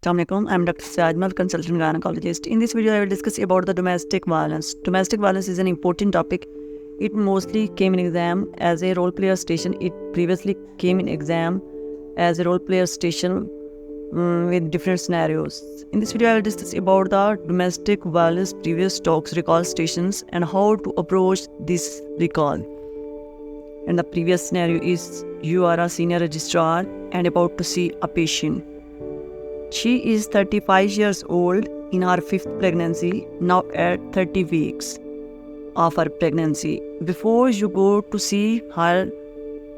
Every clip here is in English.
Assalamualaikum. I'm Dr. Sajmal, consultant gynecologist. In this video, I will discuss about the domestic violence. Domestic violence is an important topic. It mostly came in exam as a role player station. It previously came in exam as a role player station with different scenarios. In this video, I will discuss about the domestic violence previous talks recall stations and how to approach this recall. And the previous scenario is you are a senior registrar and about to see a patient. She is 35 years old in her 5th pregnancy, now at 30 weeks of her pregnancy. Before you go to see her,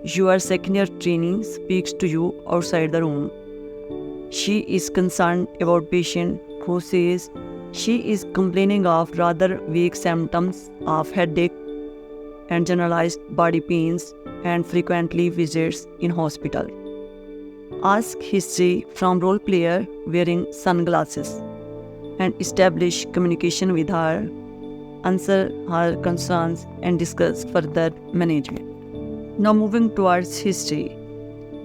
your second year trainee speaks to you outside the room. She is concerned about patient who says she is complaining of rather weak symptoms of headache and generalized body pains and frequently visits in hospital. Ask history from role player wearing sunglasses and establish communication with her, answer her concerns and discuss further management. Now moving towards history.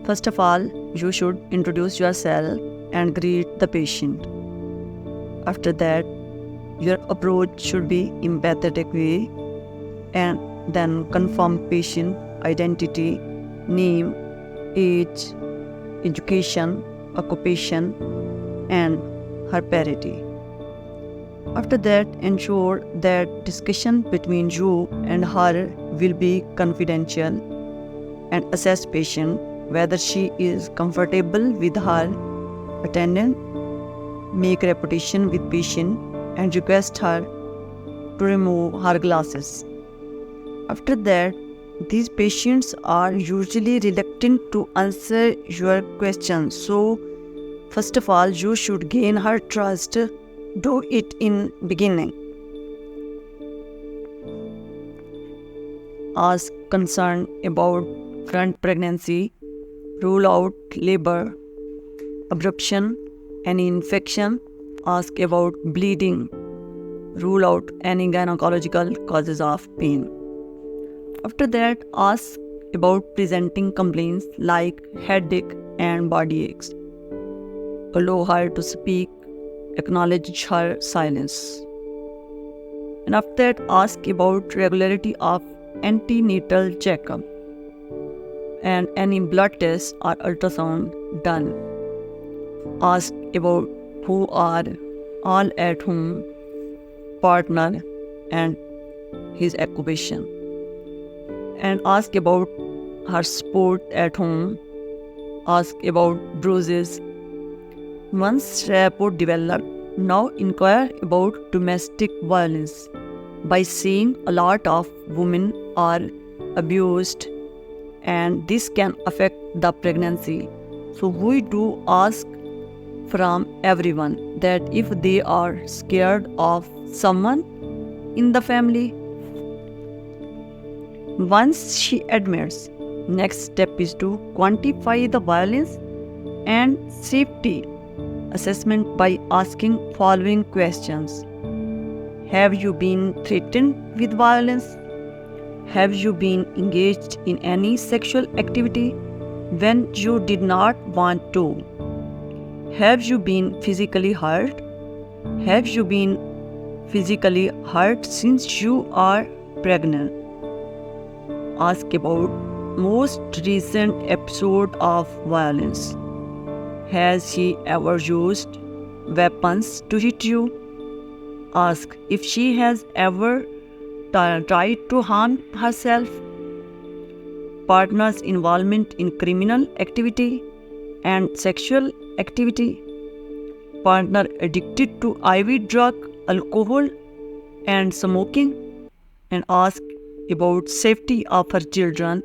First of all, you should introduce yourself and greet the patient. After that, your approach should be empathetic way and then confirm patient identity, name, age, education, occupation, and her parity. After that, ensure that discussion between you and her will be confidential and assess patient whether she is comfortable with her attendant, make repetition with patient and request her to remove her glasses. After that, these patients are usually reluctant to answer your questions. So, first of all, you should gain her trust. Do it in beginning. Ask concern about current pregnancy, rule out labor, abruption, any infection. Ask about bleeding, rule out any gynecological causes of pain. After that, ask about presenting complaints like headache and body aches. Allow her to speak, acknowledge her silence. And after that, ask about regularity of antenatal checkup and any blood tests or ultrasound done. Ask about who are all at home, partner and his occupation. And ask about her sport at home. Ask about bruises. Once rapport developed, now inquire about domestic violence by seeing a lot of women are abused and this can affect the pregnancy. So we do ask from everyone that if they are scared of someone in the family. Once she admits, next step is to quantify the violence and safety assessment by asking following questions. Have you been threatened with violence? Have you been engaged in any sexual activity when you did not want to? Have you been physically hurt? Have you been physically hurt since you are pregnant? Ask about most recent episode of violence. Has he ever used weapons to hit you? Ask if she has ever tried to harm herself. Partner's involvement in criminal activity and sexual activity. Partner addicted to IV drug, alcohol and smoking. And ask about safety of her children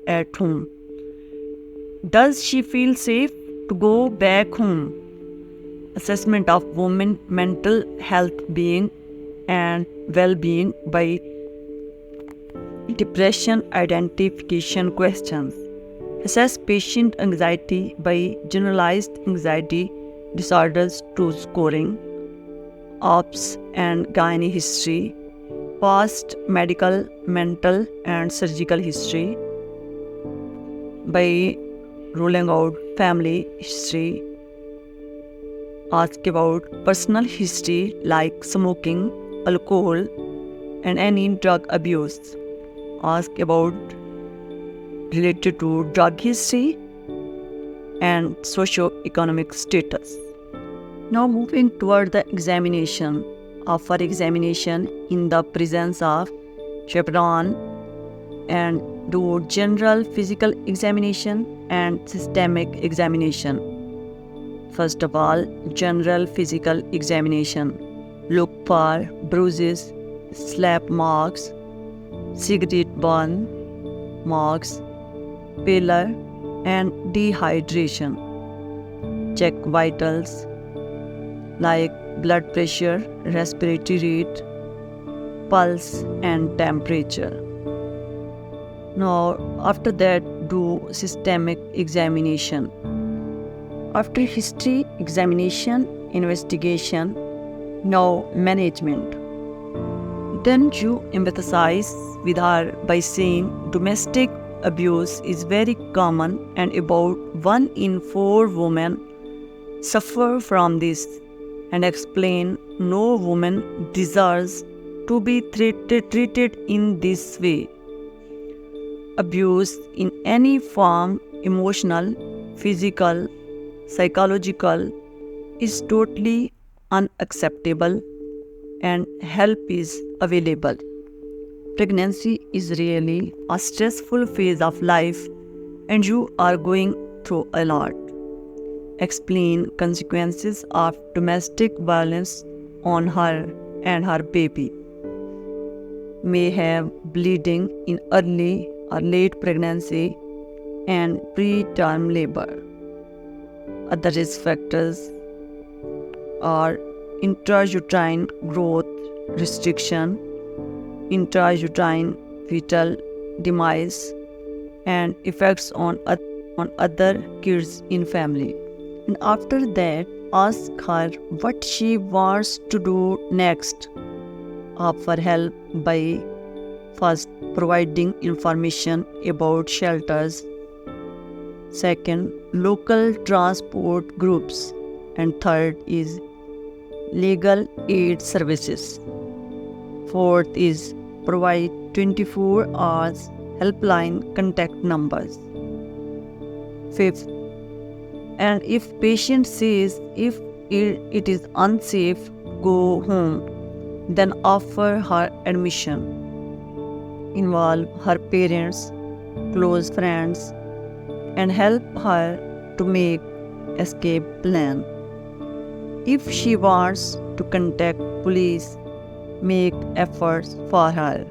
at home. Does she feel safe to go back home? Assessment of women's mental health being and well-being by depression identification questions. Assess patient anxiety by generalized anxiety disorders to scoring, OPS and gynae history, past medical, mental and surgical history by ruling out family history Ask about personal history like smoking, alcohol, and any drug abuse. Ask about related to drug history and socio-economic status. Now moving toward the examination. Offer examination in the presence of chaperone and do general physical examination and systemic examination. First of all, general physical examination. Look for bruises, slap marks, cigarette burn marks, pallor, and dehydration. Check vitals like blood pressure, respiratory rate, pulse, and temperature. Now, after that, do systemic examination. After history examination, investigation, now management. Then you empathize with her by saying domestic abuse is very common and about 1 in 4 women suffer from this, and explain no woman deserves to be treated in this way. Abuse in any form, emotional, physical, psychological, is totally unacceptable and help is available. Pregnancy is really a stressful phase of life and you are going through a lot. Explain consequences of domestic violence on her and her baby. May have bleeding in early or late pregnancy and preterm labor. Other risk factors are intrauterine growth restriction, intrauterine fetal demise, and effects on other kids in family. And after that, ask her what she wants to do next. Offer help by first providing information about shelters, second, local transport groups, and third is legal aid services. Fourth is provide 24 hours helpline contact numbers. Fifth, and if patient says if it is unsafe, go home, then offer her admission. Involve her parents, close friends, and help her to make escape plan. If she wants to contact police, make efforts for her.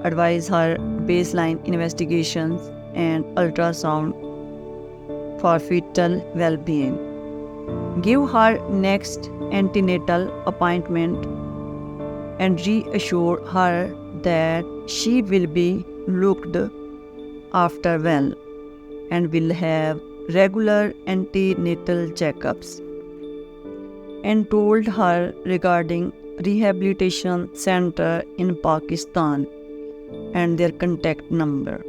Advise her baseline investigations and ultrasound for fetal well-being. Give her next antenatal appointment and reassure her that she will be looked after well and will have regular antenatal checkups. And told her regarding rehabilitation center in Pakistan and their contact number.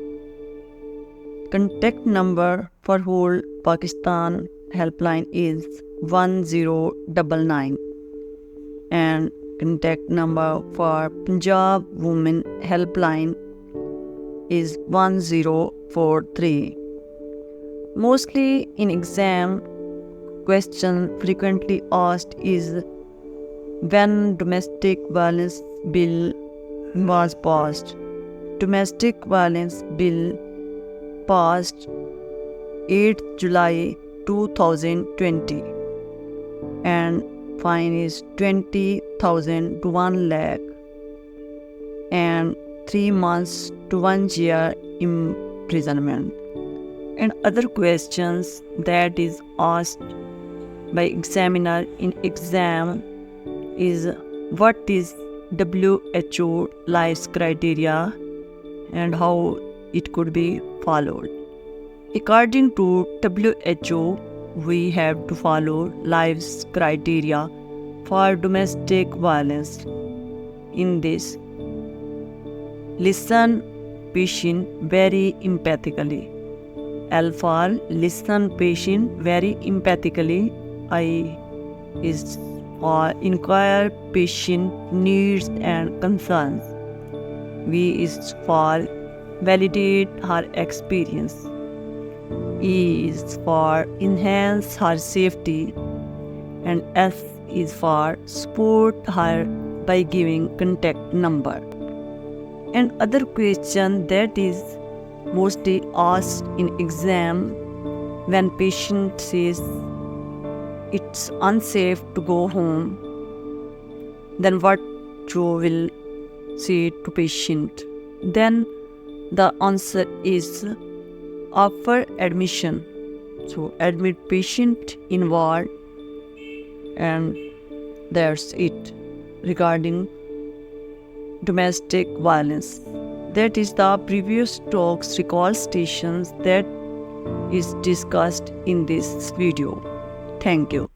Contact number for whole Pakistan helpline is 1099 and contact number for Punjab Women Helpline is 1043. Mostly in exam, question frequently asked is when domestic violence bill was passed. Domestic violence bill passed 8 July 2020 and fine is 20,000 to 1 lakh and 3 months to 1 year imprisonment. And other questions that is asked by examiner in exam is what is WHO lives criteria and how it could be followed. According to WHO, we have to follow lives criteria for domestic violence. In this, listen patient very empathically. L for listen patient very empathically. I is for inquire patient needs and concerns. V is for validate her experience. E is for enhance her safety, and S is for support her by giving contact number. And other question that is mostly asked in exam, when patient says it's unsafe to go home, then what you will say to patient? Then the answer is offer admission. So admit patient in ward, and that's it regarding domestic violence. That is the previous talks recall stations that is discussed in this video. Thank you.